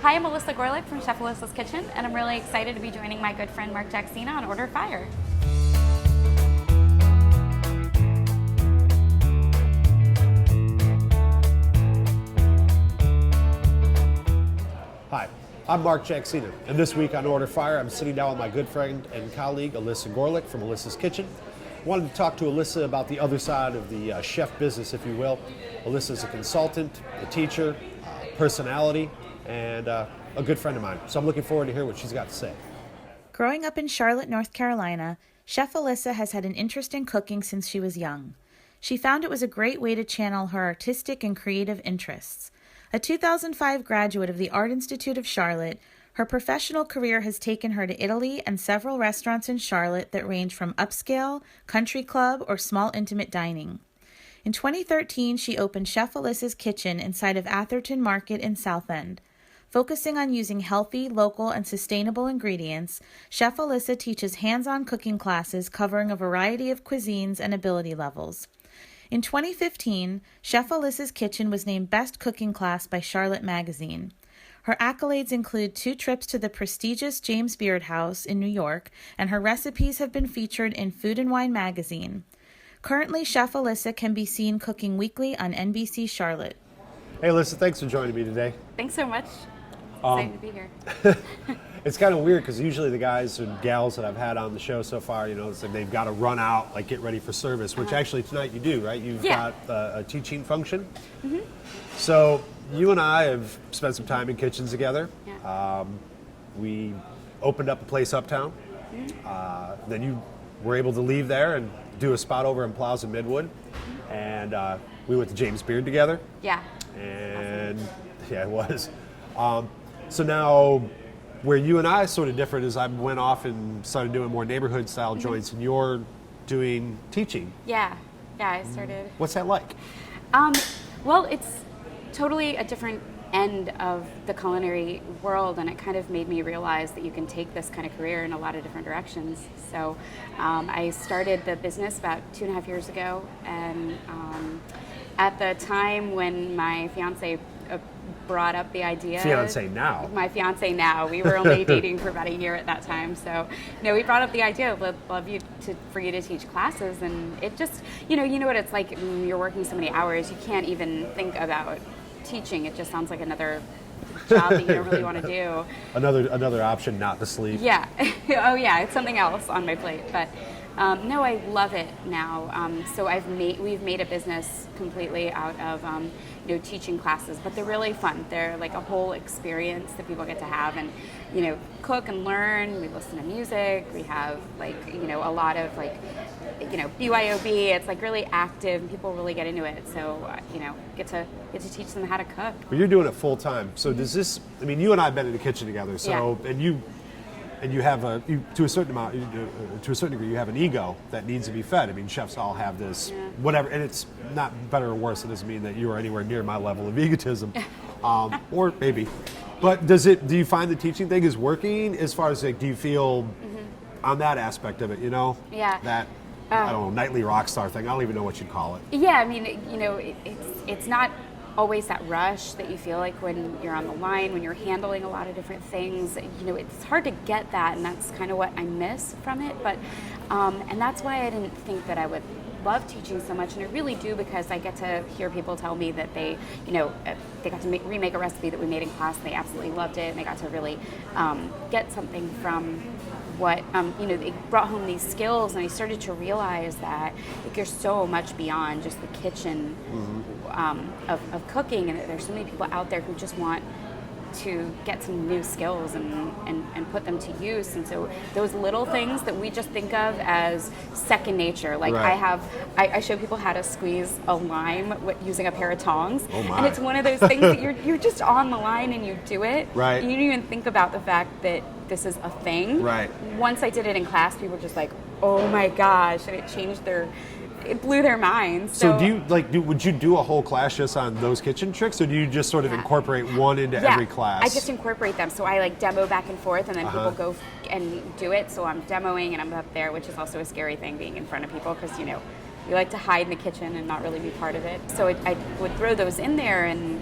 Hi, I'm Alyssa from Chef Alyssa's Kitchen, and I'm really excited to be joining my good friend Mark Jacksina on Order Fire. Hi, I'm Mark Jacksina, and this week on Order Fire, I'm sitting down with my good friend and colleague, alyssagorelick from Alyssa's Kitchen. I wanted to talk to Alyssa about the other side of the chef business, if you will. Alyssa's a consultant, a teacher, personality, and a good friend of mine. So I'm looking forward to hear what she's got to say. Growing up in Charlotte, North Carolina, Chef Alyssa has had an interest in cooking since she was young. She found it was a great way to channel her artistic and creative interests. A 2005 graduate of the Art Institute of Charlotte, her professional career has taken her to Italy and several restaurants in Charlotte that range from upscale, country club, or small intimate dining. In 2013, she opened Chef Alyssa's Kitchen inside of Atherton Market in Southend. Focusing on using healthy, local, and sustainable ingredients, Chef Alyssa teaches hands-on cooking classes covering a variety of cuisines and ability levels. In 2015, Chef Alyssa's Kitchen was named Best Cooking Class by Charlotte Magazine. Her accolades include 2 trips to the prestigious James Beard House in New York, and her recipes have been featured in Food and Wine magazine. Currently, Chef Alyssa can be seen cooking weekly on NBC Charlotte. Hey Alyssa, thanks for joining me today. Thanks so much. Excited to be here. It's kind of weird because usually the guys and gals that I've had on the show so far, you know, it's like they've got to run out, like get ready for service, which actually tonight you do, right? You've got a teaching function. Mm-hmm. So you and I have spent some time in kitchens together. Yeah. We opened up a place uptown. Mm-hmm. Then you were able to leave there and do a spot over in Plaza Midwood. Mm-hmm. And we went to James Beard together. Yeah. And yeah, it was. So now, where you and I sort of differed is I went off and started doing more neighborhood style joints, and you're doing teaching. Yeah, I started. What's that like? Well, it's totally a different end of the culinary world, and it kind of made me realize that you can take this kind of career in a lot of different directions. So I started the business about 2.5 years ago, and at the time when my fiance brought up the idea. Fiance now. My fiance now. We were only dating for about a year at that time. So, we brought up the idea of for you to teach classes, and it just, you know what it's like when you're working so many hours, you can't even think about teaching. It just sounds like another job that you don't really want to do. Another option not to sleep. Yeah. Oh yeah, it's something else on my plate, but. No, I love it now. So we've made a business completely out of teaching classes, but they're really fun. They're like a whole experience that people get to have, and cook and learn. We listen to music. We have a lot of BYOB. It's like really active, and people really get into it. So get to teach them how to cook. Well, you're doing it full time. So does this? I mean, you and I have been in the kitchen together. So yeah. And you have to a certain degree, you have an ego that needs to be fed. I mean, chefs all have this, whatever, and it's not better or worse. It doesn't mean that you are anywhere near my level of egotism, or maybe. But do you find the teaching thing is working as far as do you feel on that aspect of it? Yeah. That I don't know, nightly rock star thing. I don't even know what you'd call it. Yeah, I mean, it's not always that rush that you feel like when you're on the line, when you're handling a lot of different things. It's hard to get that, and that's kind of what I miss from it. But and that's why I didn't think that I would love teaching so much, and I really do, because I get to hear people tell me that they got to remake a recipe that we made in class, and they absolutely loved it, and they got to really get something from what they brought home these skills, and I started to realize that you're so much beyond just the kitchen of cooking, and that there's so many people out there who just want to get some new skills and put them to use. And so those little things that we just think of as second nature, like right. I show people how to squeeze a lime using a pair of tongs. Oh my. And it's one of those things that you're just on the line and you do it. Right. You don't even think about the fact that this is a thing. Right. Once I did it in class, people were just like, oh my gosh, and it blew their minds. So do you would you do a whole class just on those kitchen tricks, or do you just sort of incorporate one into every class? I just incorporate them. So I demo back and forth, and then people go and do it. So I'm demoing and I'm up there, which is also a scary thing, being in front of people, because we like to hide in the kitchen and not really be part of it. So I would throw those in there and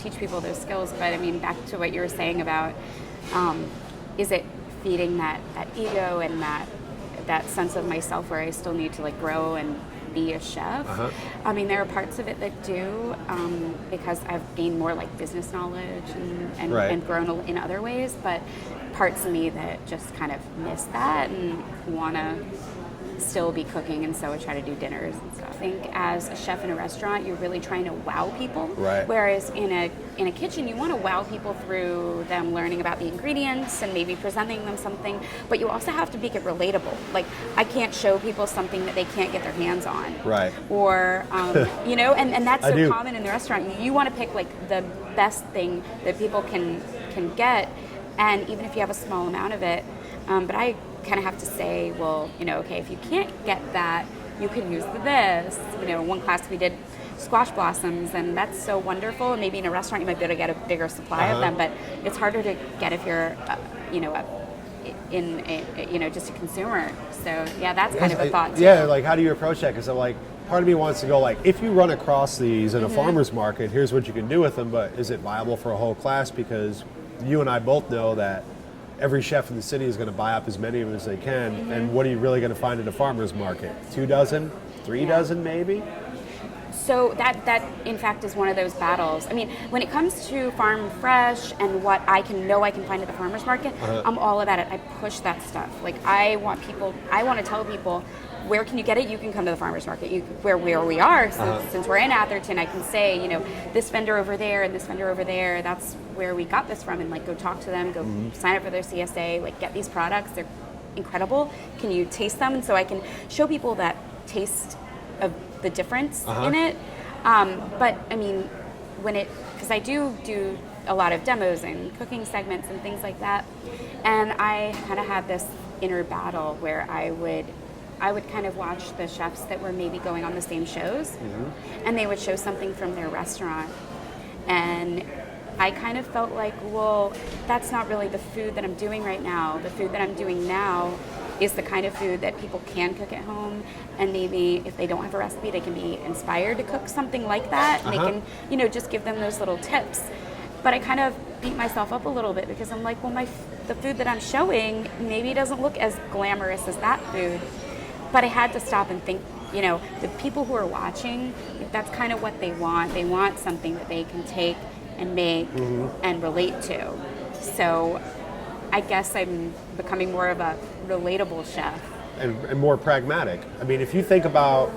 teach people those skills. But I mean, back to what you were saying about, is it feeding that ego and that sense of myself where I still need to like grow and be a chef? I mean, there are parts of it that do, because I've gained more like business knowledge and grown in other ways, but parts of me that just kind of miss that and want to still be cooking, and so I try to do dinners and stuff. I think as a chef in a restaurant, you're really trying to wow people. Right. Whereas in a kitchen, you want to wow people through them learning about the ingredients and maybe presenting them something, but you also have to make it relatable. Like, I can't show people something that they can't get their hands on. Right. Or, you know, and that's so common in the restaurant. You want to pick like the best thing that people can get, and even if you have a small amount of it, but I kind of have to say, well, you know, okay, if you can't get that, you can use this. You know, one class we did squash blossoms, and that's so wonderful. And maybe in a restaurant you might be able to get a bigger supply of them, but it's harder to get if you're, you know, just a consumer. So yeah, that's kind of a thought too. Yeah, like how do you approach that? Because I'm like, part of me wants to go like, if you run across these in a farmer's market, here's what you can do with them, but is it viable for a whole class? Because you and I both know that every chef in the city is going to buy up as many of them as they can, and what are you really going to find in a farmer's market? 2 dozen, 3 dozen maybe? So that in fact is one of those battles. I mean, when it comes to farm fresh and what I can find at the farmer's market, I'm all about it. I push that stuff. Like, I want to tell people, where can you get it? You can come to the farmer's market. Where we are, since we're in Atherton, I can say, you know, this vendor over there and this vendor over there, that's where we got this from, and like go talk to them, go sign up for their CSA, like get these products. They're incredible. Can you taste them? And so I can show people that taste of the difference in it. But I mean, because I do a lot of demos and cooking segments and things like that, and I kind of had this inner battle where I would kind of watch the chefs that were maybe going on the same shows, and they would show something from their restaurant, and I kind of felt like, well, that's not really the food that I'm doing right now. The food that I'm doing now is the kind of food that people can cook at home, and maybe if they don't have a recipe, they can be inspired to cook something like that, and they can, you know, just give them those little tips. But I kind of beat myself up a little bit because I'm like, well, the food that I'm showing maybe doesn't look as glamorous as that food. But I had to stop and think, you know, the people who are watching, that's kind of what they want. They want something that they can take and make and relate to. So I guess I'm becoming more of a relatable chef. And more pragmatic. I mean, if you think about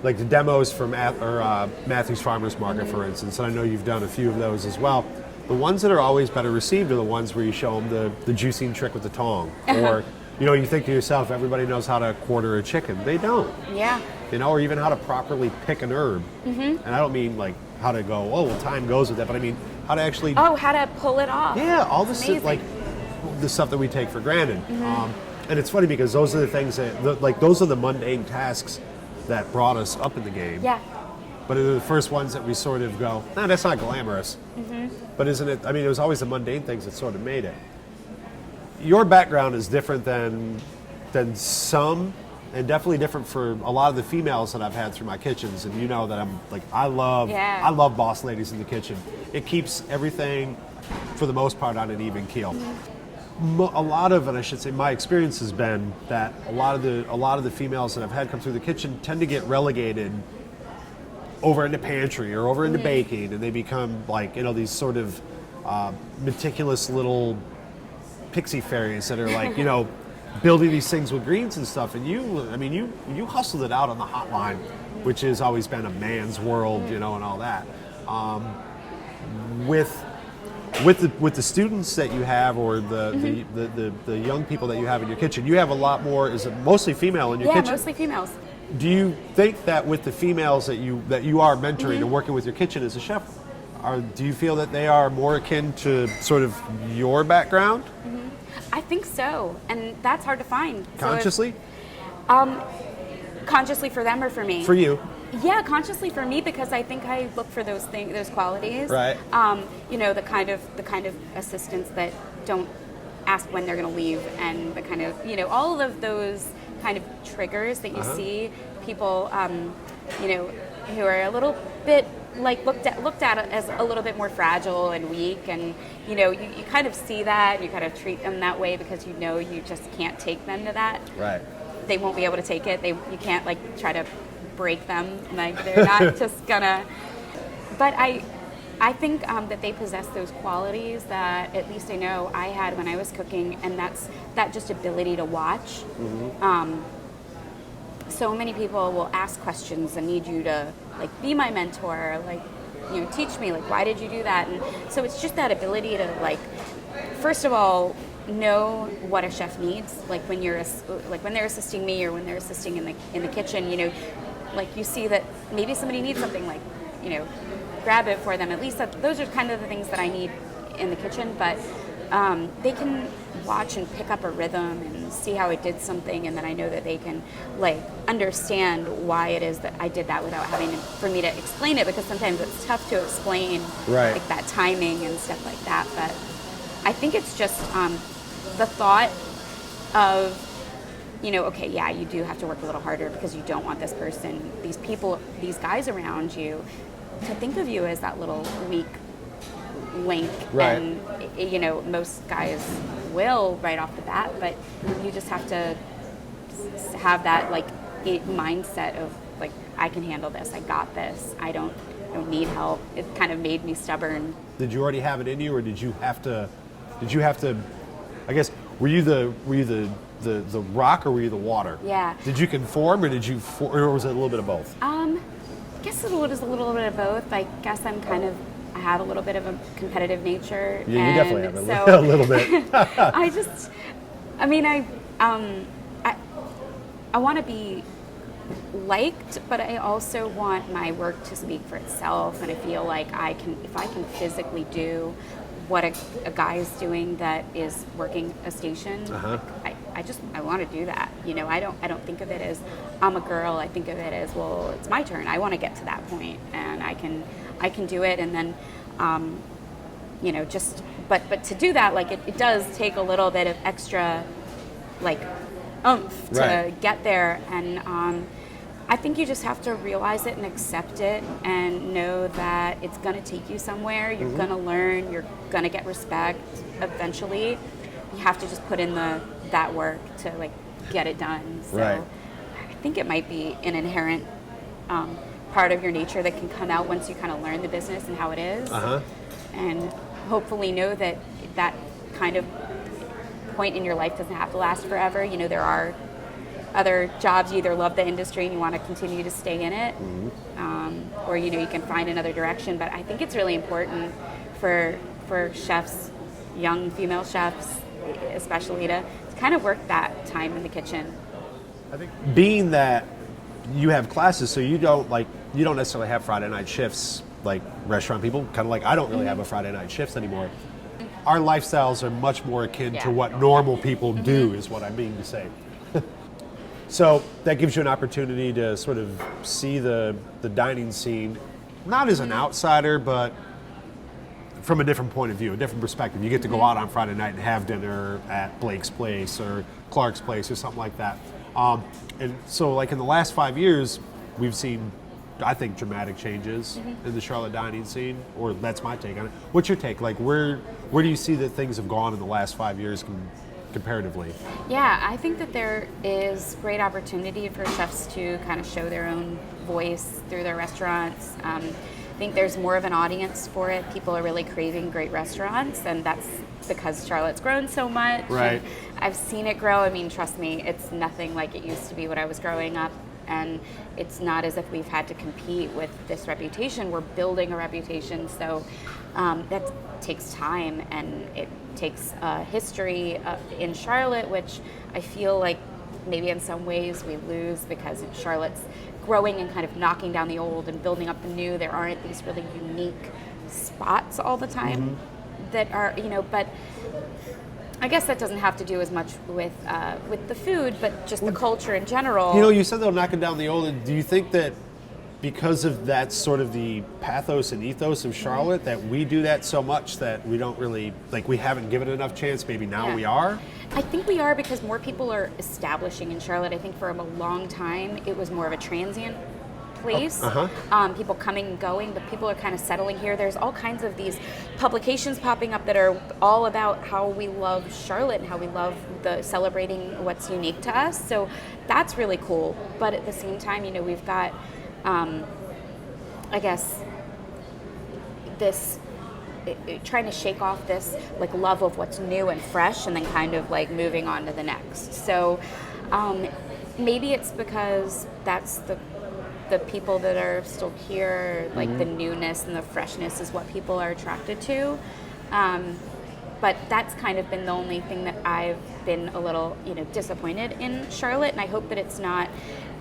like the demos from Matthew's Farmers Market, for instance, and I know you've done a few of those as well, the ones that are always better received are the ones where you show them the juicing trick with the tong. Or, you know, you think to yourself, everybody knows how to quarter a chicken. They don't. Yeah. You know, or even how to properly pick an herb. And I don't mean like how to go, oh, well, time goes with that, but I mean how to actually... Oh, how to pull it off. Yeah, all this, like, the stuff that we take for granted. And it's funny because those are the things that, those are the mundane tasks that brought us up in the game. Yeah. But they're the first ones that we sort of go, nah, that's not glamorous. But isn't it, I mean, it was always the mundane things that sort of made it. Your background is different than some, and definitely different for a lot of the females that I've had through my kitchens. And you know that I'm like, I love boss ladies in the kitchen. It keeps everything, for the most part, on an even keel. A lot of, and I should say, my experience has been that a lot of the females that I've had come through the kitchen tend to get relegated over in the pantry or over in the baking, and they become like, you know, these sort of meticulous little pixie fairies that are like, you know, building these things with greens and stuff. And you hustled it out on the hotline, which has always been a man's world, you know, and all that. With the students that you have, or the young people that you have in your kitchen, you have a lot more. Is it mostly female in your kitchen? Yeah, mostly females. Do you think that with the females that you are mentoring and working with your kitchen as a chef, do you feel that they are more akin to sort of your background? I think so, and that's hard to find. Consciously? Consciously for them or for me? For you. Yeah, consciously for me, because I think I look for those qualities. Right. You know, the kind of assistants that don't ask when they're going to leave, and the kind of, you know, all of those kind of triggers that you see people, you know, who are a little bit like looked at it as a little bit more fragile and weak, and you kind of see that, and you kind of treat them that way because you just can't take them to that. Right. They won't be able to take it. You can't like try to break them. Like they're not just gonna. But I think that they possess those qualities that at least I know I had when I was cooking, and that's that just ability to watch. So many people will ask questions and need you to like be my mentor, like teach me, like why did you do that? And so it's just that ability to like, first of all, know what a chef needs, like when they're assisting me or when they're assisting in the kitchen, like you see that maybe somebody needs something, like grab it for them. At least those are kind of the things that I need in the kitchen, but they can watch and pick up a rhythm and see how I did something, and then I know that they can like understand why it is that I did that without having for me to explain it, because sometimes it's tough to explain like that timing and stuff like that. But I think it's just the thought of okay, yeah, you do have to work a little harder because you don't want this person, these people, these guys around you to think of you as that little weak link. Right. And most guys will right off the bat, but you just have to have that like mindset of like, I can handle this, I got this, I don't need help. It kind of made me stubborn. Did you already have it in you, or did you have to I guess, were you the rock, or were you the water? Yeah. Did you conform, or or was it a little bit of both? I guess it was a little bit of both. I guess I have a little bit of a competitive nature. Yeah, you definitely have a little bit. I want to be liked, but I also want my work to speak for itself, and I feel like if I can physically do what a guy is doing that is working a station, I want to do that. I don't think of it as I'm a girl. I think of it as, well, it's my turn. I want to get to that point, and I can do it. And then but to do that, like it does take a little bit of extra like oomph to get there. And I think you just have to realize it and accept it and know that it's going to take you somewhere. You're going to learn. You're going to get respect eventually. You have to just put in that work to like get it done. So I think it might be an inherent part of your nature that can come out once you kind of learn the business and how it is. And hopefully know that kind of point in your life doesn't have to last forever. There are other jobs, you either love the industry and you want to continue to stay in it, or you can find another direction. But I think it's really important for chefs, young female chefs especially, to kind of work that time in the kitchen. I think being that you have classes, so you don't necessarily have Friday night shifts like restaurant people, kind of like I don't really have a Friday night shifts anymore. Our lifestyles are much more akin to what normal people do, is what I mean to say. So that gives you an opportunity to sort of see the dining scene, not as an outsider, but from a different point of view, a different perspective. You get to go out on Friday night and have dinner at Blake's Place or Clark's Place or something like that. And so like in the last 5 years, we've seen, I think, dramatic changes in the Charlotte dining scene, or that's my take on it. What's your take? Like where do you see that things have gone in the last 5 years comparatively? Yeah, I think that there is great opportunity for chefs to kind of show their own voice through their restaurants. I think there's more of an audience for it. People are really craving great restaurants, and that's because Charlotte's grown so much. Right. I've seen it grow. I mean, trust me, it's nothing like it used to be when I was growing up, and it's not as if we've had to compete with this reputation. We're building a reputation, so that takes time, and it takes history in Charlotte, which I feel like maybe in some ways we lose because Charlotte's growing and kind of knocking down the old and building up the new. There aren't these really unique spots all the time that are, but I guess that doesn't have to do as much with the food, but just the culture in general. You said they're knocking down the old. Do you think that because of that sort of the pathos and ethos of Charlotte, that we do that so much that we don't really, like, we haven't given it enough chance, maybe now we are? I think we are, because more people are establishing in Charlotte. I think for a long time it was more of a transient place. People coming and going, but people are kind of settling here. There's all kinds of these publications popping up that are all about how we love Charlotte and how we love the celebrating what's unique to us. So that's really cool. But at the same time, you know, we've got, I guess, this trying to shake off this like love of what's new and fresh, and then kind of like moving on to the next. So maybe it's because that's the people that are still here, like the newness and the freshness is what people are attracted to. But that's kind of been the only thing that I've been a little, you know, disappointed in Charlotte, and I hope that it's not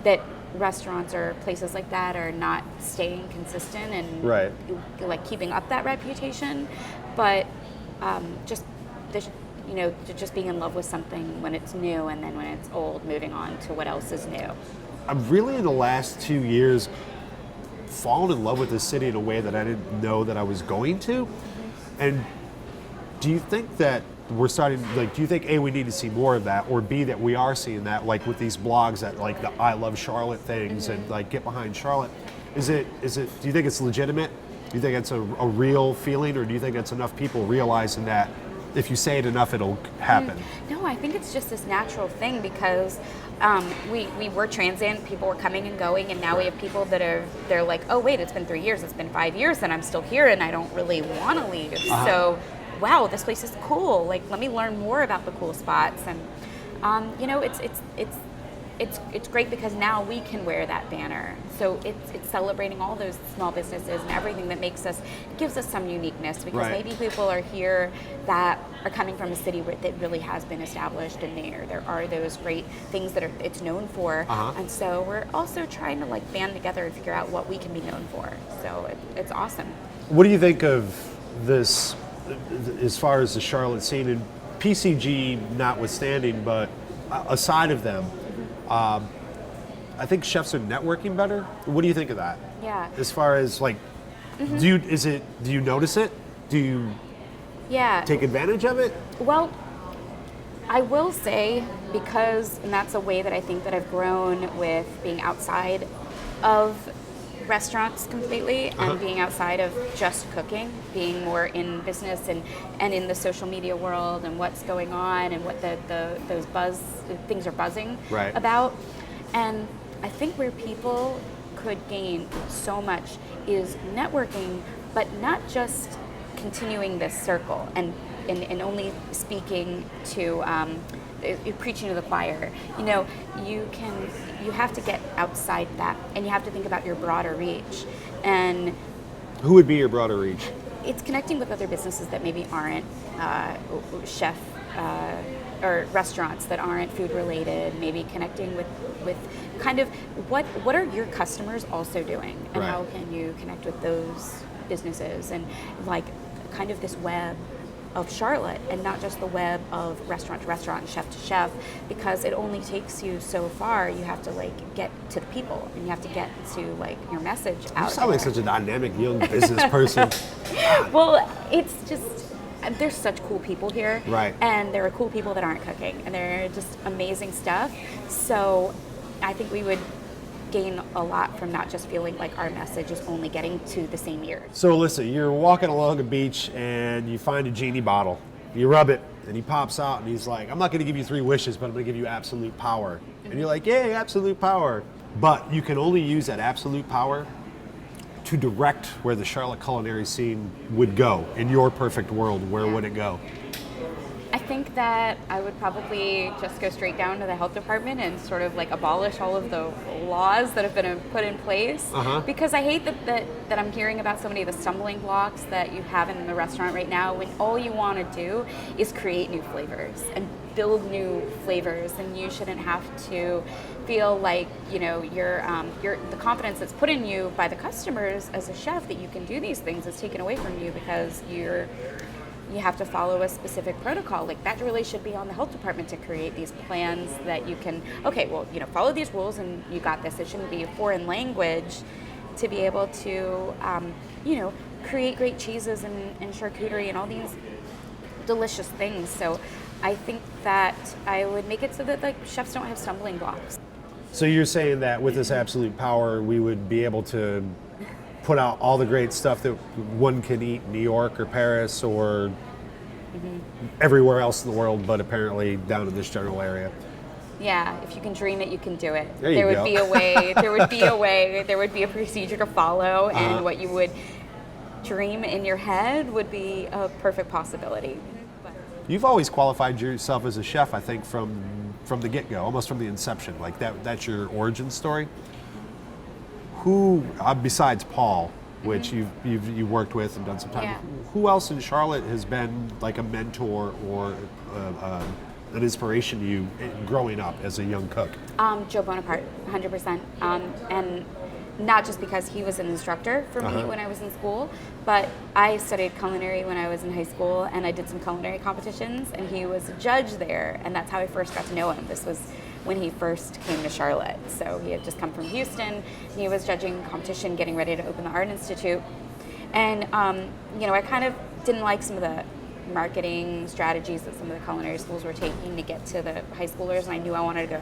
that restaurants or places like that are not staying consistent and like keeping up that reputation, but just this, you know, just being in love with something when it's new, and then when it's old, moving on to what else is new. I've really in the last 2 years fallen in love with this city in a way that I didn't know that I was going to. And do you think that we're starting, like, do you think A, we need to see more of that, or B, that we are seeing that, like with these blogs that like the I Love Charlotte things and like get behind Charlotte? Is it, do you think it's legitimate? Do you think it's a real feeling, or do you think it's enough people realizing that if you say it enough, it'll happen? No, I think it's just this natural thing because we were transient, people were coming and going, and now we have people that they're like, oh wait, it's been 3 years, it's been 5 years, and I'm still here, and I don't really want to leave. So, wow, this place is cool. Like, let me learn more about the cool spots, and you know, it's great because now we can wear that banner. So it's celebrating all those small businesses and everything that makes us, gives us some uniqueness, because maybe people are here that are coming from a city that really has been established, and there are those great things that it's known for. And so we're also trying to like band together and figure out what we can be known for. So it's awesome. What do you think of this as far as the Charlotte scene, and PCG notwithstanding, but aside of them, I think chefs are networking better. What do you think of that? Yeah. As far as like, do you notice it? Do you take advantage of it? Well, I will say, because, and that's a way that I think that I've grown with being outside of restaurants completely, and being outside of just cooking, being more in business and in the social media world and what's going on and what those things are buzzing about. And I think where people could gain so much is networking, but not just continuing this circle and only speaking to preaching to the choir. You know, you have to get outside that, and you have to think about your broader reach. And who would be your broader reach? It's connecting with other businesses that maybe aren't chef or restaurants that aren't food related. Maybe connecting with kind of what are your customers also doing, and how can you connect with those businesses, and like kind of this web of Charlotte, and not just the web of restaurant to restaurant and chef to chef, because it only takes you so far. You have to like get to the people, and you have to get to like your message out. You sound like such a dynamic young business person. Well, it's just, there's such cool people here, and there are cool people that aren't cooking, and they're just amazing stuff. So I think we would gain a lot from not just feeling like our message is only getting to the same ears. So listen, you're walking along a beach and you find a genie bottle. You rub it and he pops out and he's like, I'm not going to give you 3 wishes, but I'm going to give you absolute power. And you're like, yay, absolute power. But you can only use that absolute power to direct where the Charlotte culinary scene would go. In your perfect world, where would it go? I think that I would probably just go straight down to the health department and sort of like abolish all of the laws that have been put in place, because I hate that I'm hearing about so many of the stumbling blocks that you have in the restaurant right now, when all you want to do is create new flavors and build new flavors, and you shouldn't have to feel like, you know, the confidence that's put in you by the customers as a chef that you can do these things is taken away from you because you have to follow a specific protocol. Like, that really should be on the health department to create these plans that you can, okay, well, you know, follow these rules and you got this. It shouldn't be a foreign language to be able to, you know, create great cheeses and charcuterie and all these delicious things. So I think that I would make it so that like chefs don't have stumbling blocks. So you're saying that with this absolute power, we would be able to put out all the great stuff that one can eat in New York or Paris or everywhere else in the world, but apparently down in this general area. Yeah, if you can dream it, you can do it. There you there would go. be a way. There would be a way. There would be a procedure to follow, and what you would dream in your head would be a perfect possibility. You've always qualified yourself as a chef, I think, from the get-go, almost from the inception. Like that's your origin story. Who, besides Paul, which you've worked with and done some time, Yeah. who else in Charlotte has been like a mentor or an inspiration to you growing up as a young cook? Joe Bonaparte, 100%. And not just because he was an instructor for me when I was in school, but I studied culinary when I was in high school, and I did some culinary competitions, and he was a judge there, and that's how I first got to know him. This was when he first came to Charlotte. So he had just come from Houston, and he was judging competition, getting ready to open the Art Institute. And, I kind of didn't like some of the marketing strategies that some of the culinary schools were taking to get to the high schoolers, and I knew I wanted to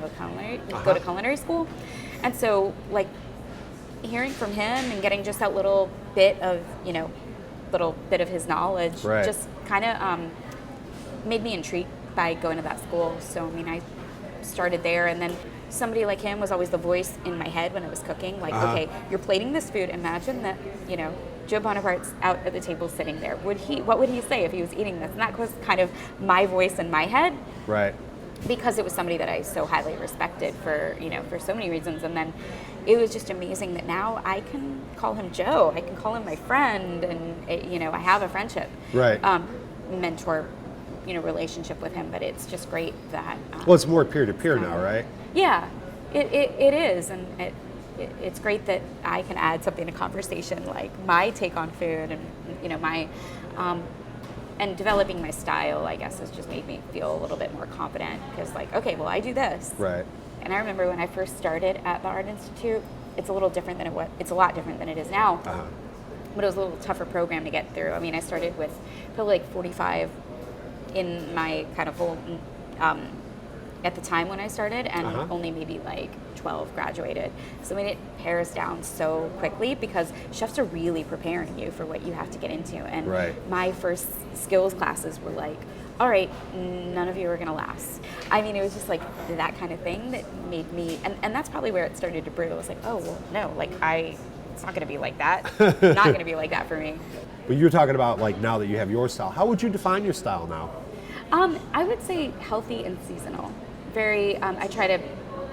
go to culinary school. And so, like, hearing from him and getting just that little bit of his knowledge just kind of made me intrigued by going to that school. So, I mean, I started there, and then somebody like him was always the voice in my head when I was cooking. Like, okay, you're plating this food. Imagine that, Joe Bonaparte's out at the table sitting there. What would he say if he was eating this? And that was kind of my voice in my head. Right. Because it was somebody that I so highly respected for so many reasons. And then it was just amazing that now I can call him Joe. I can call him my friend, and I have a friendship, mentor, relationship with him. But it's just great that. Well, it's more peer-to-peer now, right? Yeah, it is, and it's great that I can add something to conversation, like my take on food, and my. And developing my style, I guess, has just made me feel a little bit more confident, because, like, okay, well, I do this. Right. And I remember when I first started at the Art Institute, it's a little different than it's a lot different than it is now. But it was a little tougher program to get through. I mean, I started with probably like 45 in my kind of full, at the time when I started, and only maybe like 12 graduated. So I mean, it pares down so quickly because chefs are really preparing you for what you have to get into. And my first skills classes were like, all right, none of you are going to last. I mean, it was just like that kind of thing that made me, and that's probably where it started to brew. I was like, oh, well, no, like it's not going to be like that. Not going to be like that for me. But you were talking about, like, now that you have your style, how would you define your style now? I would say healthy and seasonal. I try to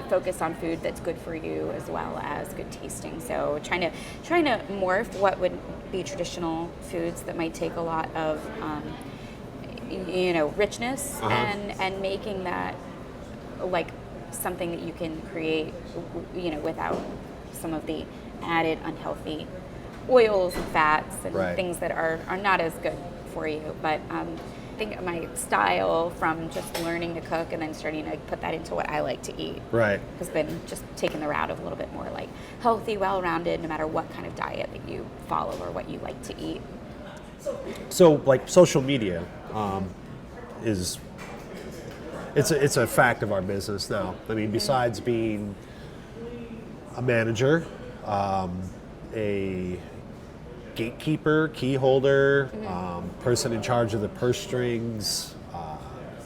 focus on food that's good for you as well as good tasting. So trying to morph what would be traditional foods that might take a lot of richness, and making that like something that you can create without some of the added unhealthy oils and fats and things that are not as good for you. But I think my style, from just learning to cook and then starting to put that into what I like to eat, has been just taking the route of a little bit more like healthy, well-rounded, no matter what kind of diet that you follow or what you like to eat. So, like, social media it's a fact of our business now. I mean, besides being a manager, a gatekeeper, key holder, person in charge of the purse strings,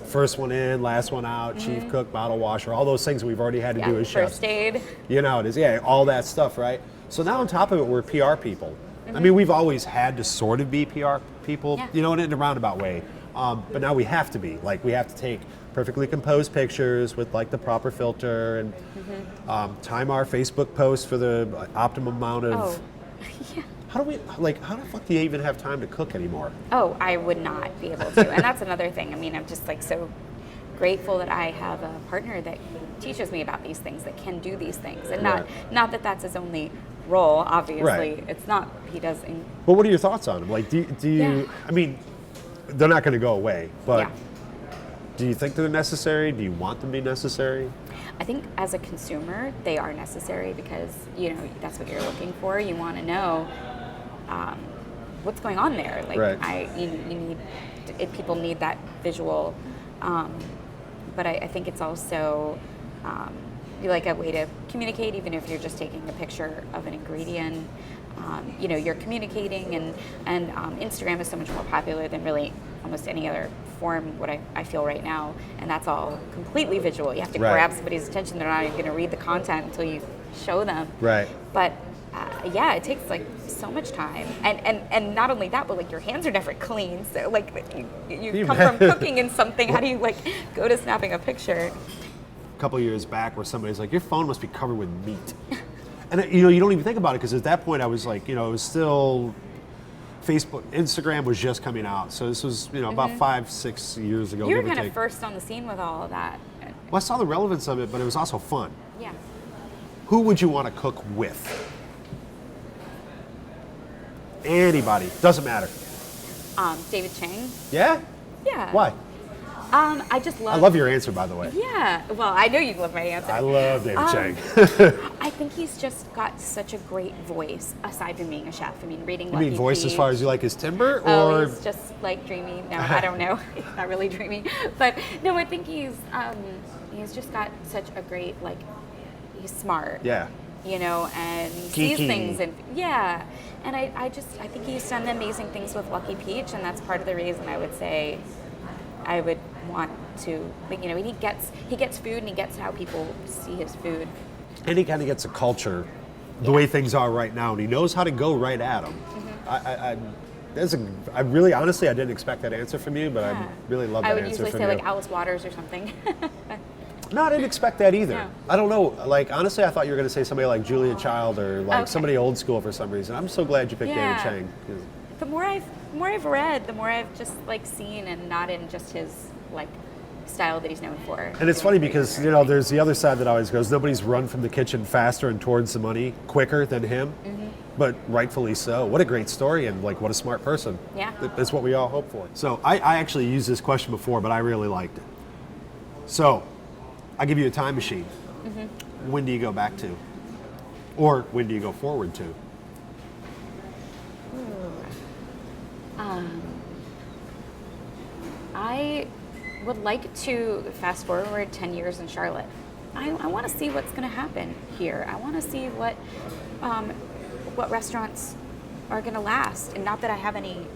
first one in, last one out, chief cook, bottle washer, all those things we've already had to do as chefs. First aid. You know how it is, all that stuff, right? So now on top of it, we're PR people. I mean, we've always had to sort of be PR people, in a roundabout way. But now we have to be. Like, we have to take perfectly composed pictures with, like, the proper filter, and time our Facebook posts for the optimum amount of... How the fuck do you even have time to cook anymore? Oh, I would not be able to. And that's another thing. I mean, I'm just like so grateful that I have a partner that teaches me about these things, that can do these things. And not that that's his only role, obviously. It's not, he does. But what are your thoughts on them? Like, do you, I mean, they're not going to go away, but do you think they're necessary? Do you want them to be necessary? I think as a consumer, they are necessary because, that's what you're looking for. You want to know what's going on there. Like, people need that visual. But I think it's also be like a way to communicate, even if you're just taking a picture of an ingredient. You're communicating, and Instagram is so much more popular than really almost any other form, what I feel right now, and that's all completely visual. You have to grab somebody's attention. They're not even going to read the content until you show them. Right. But it takes like so much time, and not only that, but like your hands are never clean. So like you come from cooking in something. How do you like go to snapping a picture? A couple of years back, where somebody's like, "Your phone must be covered with meat," and you don't even think about it, because at that point I was like, it was still Facebook, Instagram was just coming out, so this was about 5-6 years ago. You were kind of first on the scene with all of that. Well, I saw the relevance of it, but it was also fun. Yeah. Who would you want to cook with? Anybody, doesn't matter. David Chang. Yeah? Yeah. Why? I just love. I love your answer, by the way. Yeah. Well, I know you love my answer. I love David Chang. I think he's just got such a great voice, aside from being a chef. I mean, reading. You mean voice as far as you like his timbre, Oh, or? he's just like dreamy. No, I don't know. He's not really dreamy, but no, I think he's just got such a great, like, he's smart. Yeah. And sees things, and and I think he's done amazing things with Lucky Peach, and that's part of the reason I would say I would want to, he gets food, and he gets how people see his food. And he kind of gets a culture, the way things are right now, and he knows how to go right at them. I really, honestly, I didn't expect that answer from you, but I really love that answer from you. I would usually say like Alice Waters or something. No, I didn't expect that either. No. I don't know. Like, honestly, I thought you were going to say somebody like Julia Child, or like somebody old school for some reason. I'm so glad you picked David Chang. The more I've read, the more I've just like seen, and not in just his like style that he's known for. And it's funny because there's the other side that always goes, nobody's run from the kitchen faster and towards the money quicker than him. Mm-hmm. But rightfully so. What a great story, and like what a smart person. Yeah. That's what we all hope for. So I actually used this question before, but I really liked it. So I give you a time machine. Mm-hmm. When do you go back to? Or when do you go forward to? I would like to fast forward 10 years in Charlotte. I want to see what's going to happen here. I want to see what restaurants are going to last, and not that I have any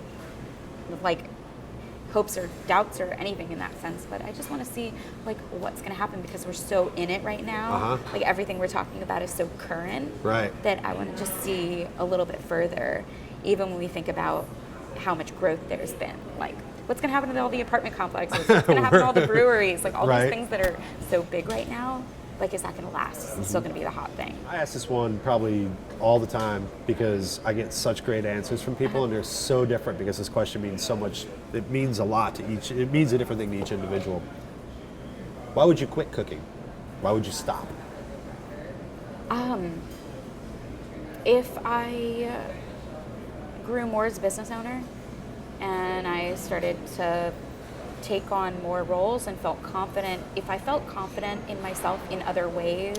like hopes or doubts or anything in that sense, but I just want to see like what's going to happen, because we're so in it right now. Uh-huh. Like everything we're talking about is so current, right, that I want to just see a little bit further, even when we think about how much growth there's been. Like what's going to happen to all the apartment complexes? What's going to happen to all the breweries? Like all these things that are so big right now. Like, is that going to last? It's still going to be the hot thing. I ask this one probably all the time because I get such great answers from people, and they're so different because this question means so much. It means a lot to each. It means a different thing to each individual. Why would you quit cooking? Why would you stop? If I grew more as a business owner, and I started to take on more roles and felt confident, if I felt confident in myself in other ways,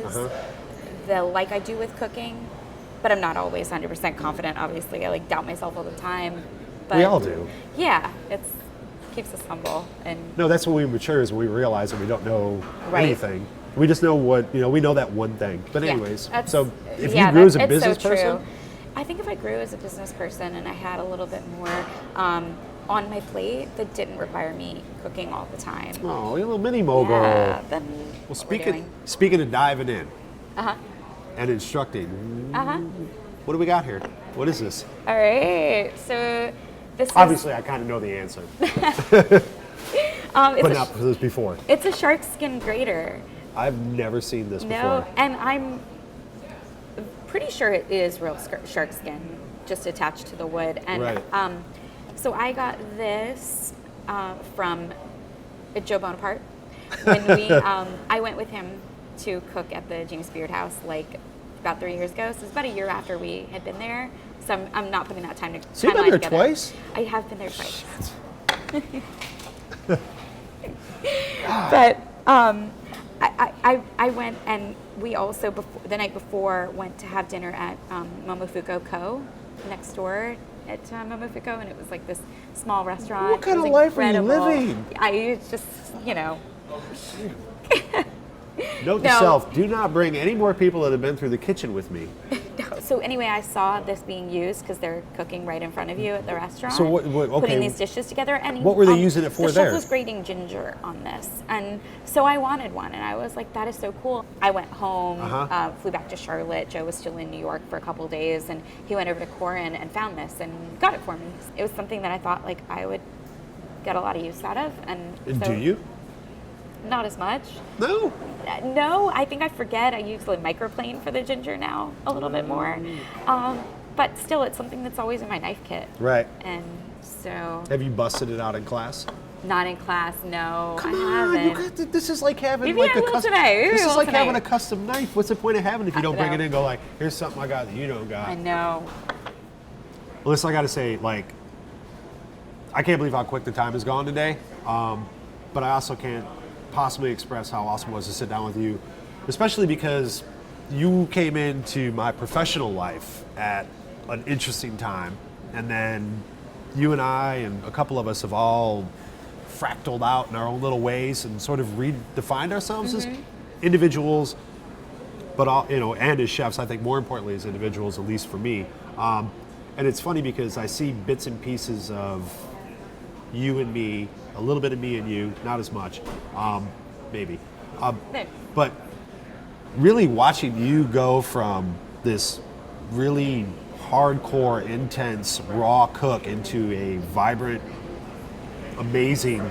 like I do with cooking, but I'm not always 100% confident, obviously. I like doubt myself all the time. But we all do. Yeah, it keeps us humble. And no, that's when we mature, is when we realize that we don't know anything. We just know what, we know that one thing. But anyways, so if you grew as a business person? I think if I grew as a business person and I had a little bit more on my plate that didn't require me cooking all the time. Oh, you're a little mini mogul. Yeah, then well, speaking of diving in and instructing, what do we got here? What is this? All right, so this obviously I kind of know the answer. But not this before. It's a shark skin grater. I've never seen this before. No, and I'm pretty sure it is real shark skin, just attached to the wood. And so I got this from Joe Bonaparte when I went with him to cook at the James Beard House like about 3 years ago. So it's about a year after we had been there. So I'm not putting that time to. So you've been there twice? I have been there twice. But I went, and we also the night before went to have dinner at Momofuku Co. next door at Momofuku, and it was like this small restaurant. What kind of life are you living? I just, Note to No. self, do not bring any more people that have been through the kitchen with me. No. So anyway, I saw this being used because they're cooking right in front of you at the restaurant. So what- okay. Putting these dishes together, and What were they using it for the there? chef was grating ginger on this, and so I wanted one, and I was like, that is so cool. I went home, flew back to Charlotte. Joe was still in New York for a couple of days, and he went over to Corin and found this and got it for me. It was something that I thought like I would get a lot of use out of, and so, Do you? Not as much. No. No, I think I forget. I use the microplane for the ginger now a little bit more. But still, it's something that's always in my knife kit. Right. And so, Have you busted it out in class? not in class, no, Come I on, you haven't. got this is like having Maybe like I a will custom. today. Maybe This I is will like today. having a custom knife. What's the point of having it if you don't bring know. it in and go like, here's something I got that you don't got? I know. Listen, I got to say, like, I can't believe how quick the time has gone today. But I also can't possibly express how awesome it was to sit down with you, especially because you came into my professional life at an interesting time, and then you and I and a couple of us have all fractaled out in our own little ways and sort of redefined ourselves as individuals, but all, you know, and as chefs. I think more importantly as individuals, at least for me. And it's funny because I see bits and pieces of you and me, a little bit of me and you, not as much, maybe. There. But really watching you go from this really hardcore, intense, raw cook into a vibrant, amazing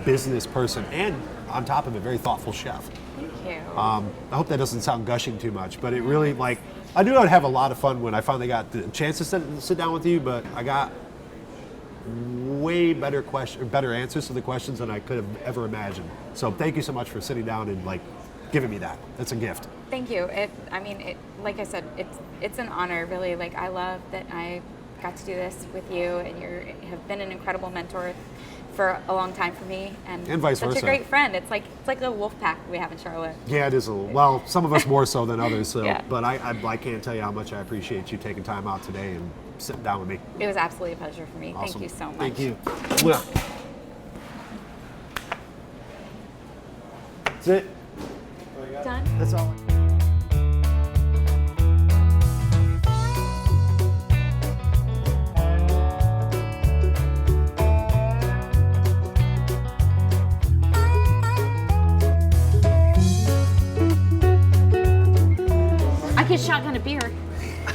business person, and on top of it, very thoughtful chef. Thank you. I hope that doesn't sound gushing too much, but it really, like, I knew I'd have a lot of fun when I finally got the chance to sit down with you, but I got way better answers to the questions than I could have ever imagined. So thank you so much for sitting down and like giving me that. That's a gift. Thank you. Like I said, it's an honor, really. Like, I love that I got to do this with you, and you have been an incredible mentor for a long time for me, and vice such versa. a great friend. It's like a wolf pack we have in Charlotte. Yeah, it is a little, well, some of us more so than others. So, Yeah. but I can't tell you how much I appreciate you taking time out today and sitting down with me. It was absolutely a pleasure for me. Awesome. Thank you so much. Thank you. Well, that's it. Done. That's all. I could shotgun a beer.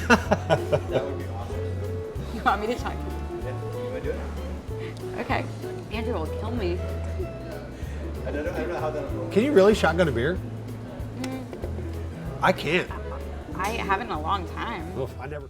That would be awesome. You want me to shotgun? Yeah, you want to do it? Okay. Andrew will kill me. I don't know how that'll roll. Can you really shotgun a beer? I can't. I haven't in a long time. Oof, I never.